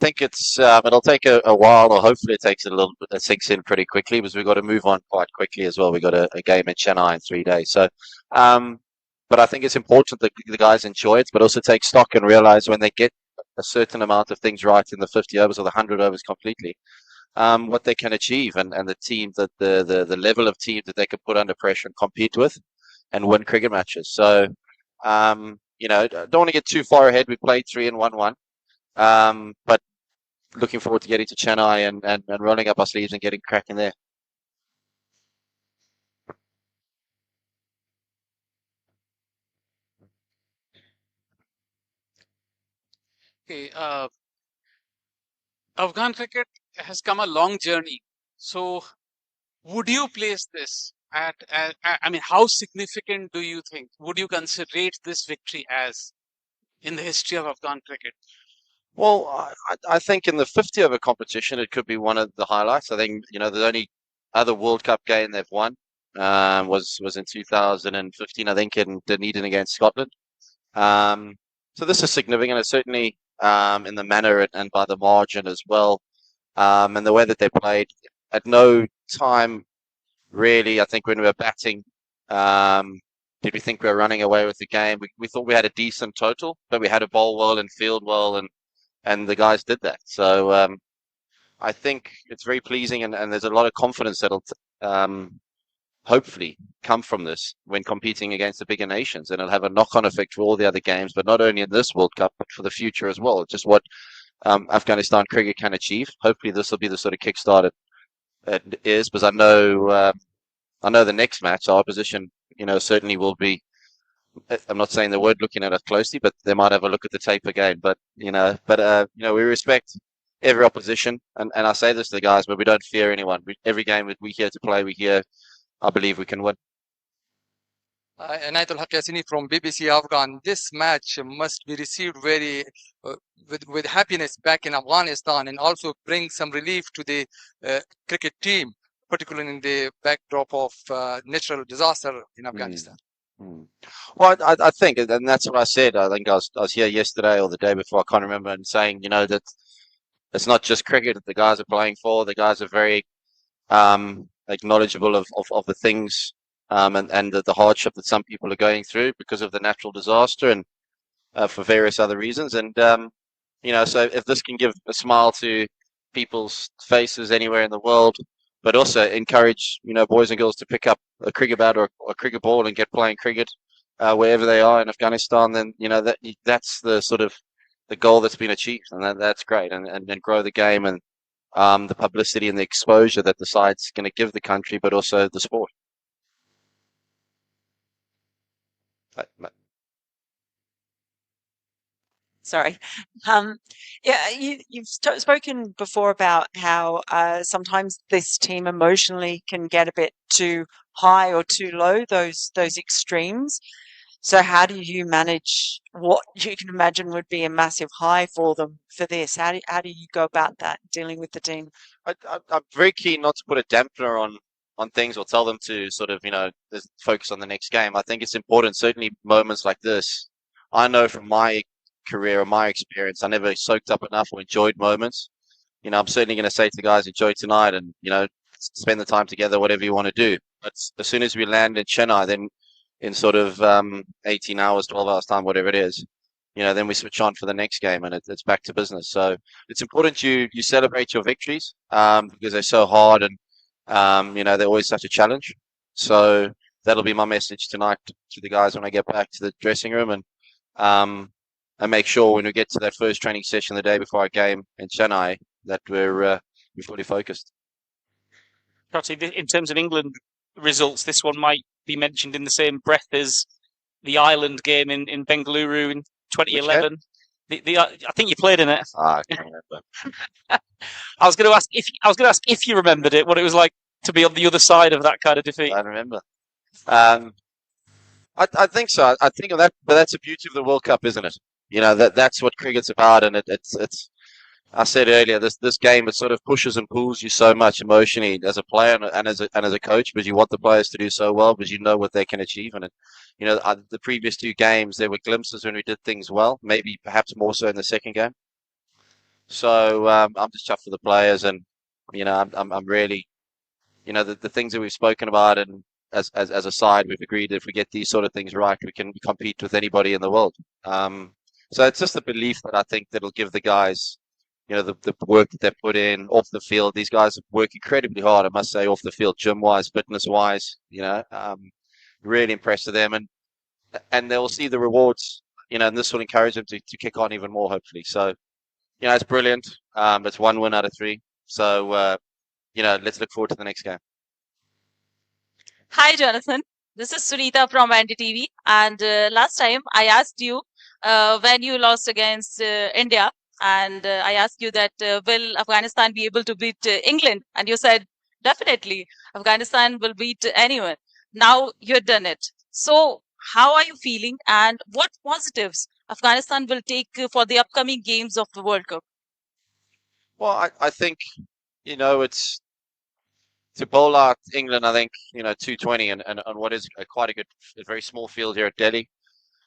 think it'll take a while, or hopefully it takes a little bit, it sinks in pretty quickly because we've got to move on quite quickly as well. We've got a game in Chennai in 3 days. Um, but I think it's important that the guys enjoy it, but also take stock and realize when they get a certain amount of things right in the 50 overs or the 100 overs completely, what they can achieve and the team that the level of team that they can put under pressure and compete with and win cricket matches. So, don't want to get too far ahead. We played three and one. But looking forward to getting to Chennai and rolling up our sleeves and getting cracking there. Okay, Afghan cricket has come a long journey. So, would you place this I mean, how significant do you think? Would you consider rate this victory as in the history of Afghan cricket? Well, I think in the 50 over competition, it could be one of the highlights. I think, the only other World Cup game they've won was in 2015, I think, in Dunedin against Scotland. Um, so this is significant. It's certainly in the manner and by the margin as well, and the way that they played. At no time, really, I think when we were batting, um, did we think we were running away with the game? We thought we had a decent total, but we had to bowl well and field well, and the guys did that. So I think it's very pleasing, and there's a lot of confidence that'll hopefully come from this when competing against the bigger nations, and it'll have a knock-on effect for all the other games, but not only in this World Cup, but for the future as well. Just what Afghanistan cricket can achieve. Hopefully, this will be the sort of kickstart it is, because I know the next match, our opposition, certainly will be. I'm not saying the word looking at us closely, but they might have a look at the tape again. We respect every opposition, and I say this to the guys, but we don't fear anyone. Every game that we're here to play, I believe we can win. Anayat Haq Yassini from BBC Afghan. This match must be received very with happiness back in Afghanistan, and also bring some relief to the cricket team, particularly in the backdrop of natural disaster in Mm, Afghanistan. mm. Well, I think, and that's what I said. I think I was here yesterday or the day before, I can't remember, and saying, that it's not just cricket that the guys are playing for. The guys are very acknowledgeable of the things and the hardship that some people are going through because of the natural disaster and for various other reasons. And so if this can give a smile to people's faces anywhere in the world, but also encourage boys and girls to pick up a cricket bat or a cricket ball and get playing cricket wherever they are in Afghanistan, then that's the sort of the goal that's been achieved, and that's great, and grow the game and the publicity and the exposure that the side's going to give the country, but also the sport. Sorry. Um, yeah, you've spoken before about how sometimes this team emotionally can get a bit too high or too low, those extremes. So how do you manage what you can imagine would be a massive high for them for this? How do you go about that, dealing with the team? I'm very keen not to put a dampener on things or tell them to sort of just focus on the next game. I think it's important, certainly moments like this. I know from my career or my experience, I never soaked up enough or enjoyed moments. I'm certainly going to say to the guys, enjoy tonight, and spend the time together, whatever you want to do. But as soon as we land in Chennai, then in sort of 18 hours, 12 hours time, whatever it is, then we switch on for the next game, and it's back to business. So it's important you celebrate your victories because they're so hard, and they're always such a challenge. So that'll be my message tonight to the guys when I get back to the dressing room, um, and make sure when we get to that first training session the day before our game in Chennai that we're fully focused. Shotty, in terms of England results, this one might be mentioned in the same breath as the Ireland game in Bengaluru in Which game? 2011. I think you played in it. I can't remember. I was going to ask if you remembered it, what it was like to be on the other side of that kind of defeat. I don't remember. Um, I think so. I think of that, but that's the beauty of the World Cup, isn't it? That's what cricket's about, and it's. I said earlier, this game, it sort of pushes and pulls you so much emotionally as a player and as a coach, because you want the players to do so well, because you know what they can achieve. And the previous two games, there were glimpses when we did things well, maybe perhaps more so in the second game. So I'm just chuffed for the players, and I'm really, the things that we've spoken about, and as a side, we've agreed if we get these sort of things right, we can compete with anybody in the world. Um, so it's just a belief that I think that'll give the guys, the work that they've put in off the field. These guys have worked incredibly hard, I must say, off the field, gym wise, fitness wise. Really impressed with them, and they'll see the rewards. And this will encourage them to kick on even more, hopefully. So it's brilliant. It's one win out of three. So let's look forward to the next game. Hi, Jonathan. This is Sunita from NDTV. And last time I asked you when you lost against India, and I asked you that will Afghanistan be able to beat England? And you said definitely Afghanistan will beat anyone. Now you've done it. So how are you feeling, and what positives Afghanistan will take for the upcoming games of the World Cup? Well, I think it's to bowl out England. I think 220 and on what is quite a very small field here at Delhi.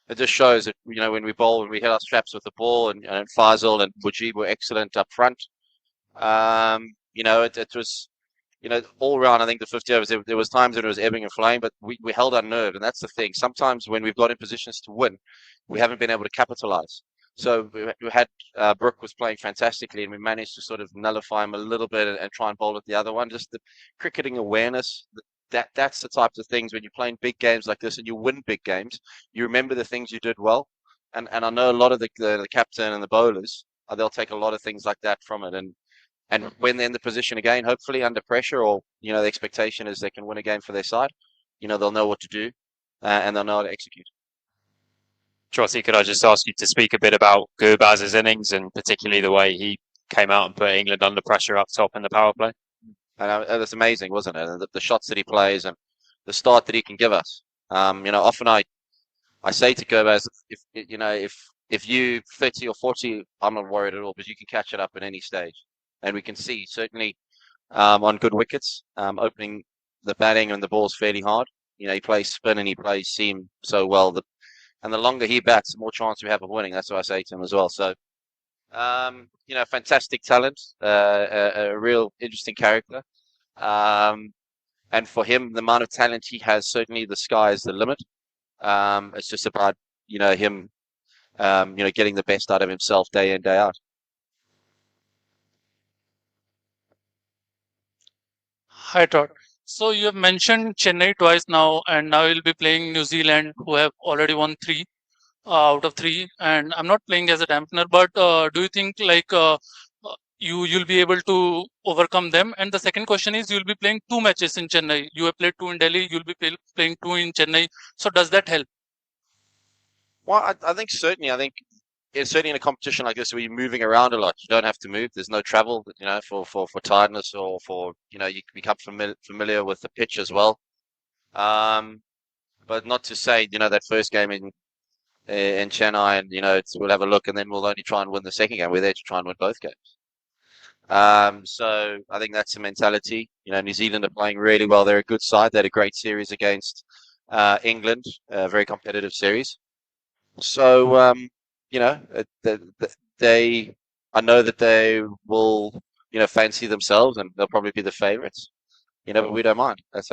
It just shows that when we hit our straps with the ball, and Faisal and Mujib were excellent up front. It was all round. I think the 50 overs, there was times when it was ebbing and flowing, but we held our nerve, and that's the thing. Sometimes when we've got in positions to win, we haven't been able to capitalize. So we had Brooke was playing fantastically, and we managed to sort of nullify him a little bit and try and bowl at the other one. Just the cricketing awareness. That's the types of things when you're playing big games like this and you win big games. You remember the things you did well, and I know a lot of the captain and the bowlers, they'll take a lot of things like that from it, and when they're in the position again, hopefully under pressure, or the expectation is they can win a game for their side. They'll know what to do, and they'll know how to execute. Trotty, could I just ask you to speak a bit about Gurbaz's innings, and particularly the way he came out and put England under pressure up top in the power play? And it was amazing, wasn't it? And the shots that he plays and the start that he can give us. Often I say to Gurbaz, if you 30 or 40, I'm not worried at all, because you can catch it up at any stage. And we can see certainly on good wickets, opening the batting and the balls fairly hard. He plays spin and he plays seam so well. And the longer he bats, the more chance we have of winning. That's what I say to him as well. So, fantastic talent, a real interesting character. And for him, the amount of talent he has, certainly the sky is the limit. It's just about, him, getting the best out of himself day in, day out. Hi, Todd. So you have mentioned Chennai twice now, and now you'll be playing New Zealand, who have already won three out of three. And I'm not playing as a dampener, but do you think you'll be able to overcome them? And the second question is, you'll be playing two matches in Chennai. You have played two in Delhi. You'll be playing two in Chennai. So does that help? Well, I think certainly. I think it's certainly in a competition like this where you're moving around a lot. You don't have to move. There's no travel, for tiredness, or for, you become familiar with the pitch as well. But not to say, that first game in Chennai, and we'll have a look, and then we'll only try and win the second game. We're there to try and win both games. So I think that's the mentality. New Zealand are playing really well. They're a good side. They had a great series against England, a very competitive series. So I know that they will fancy themselves, and they'll probably be the favourites. But we don't mind. That's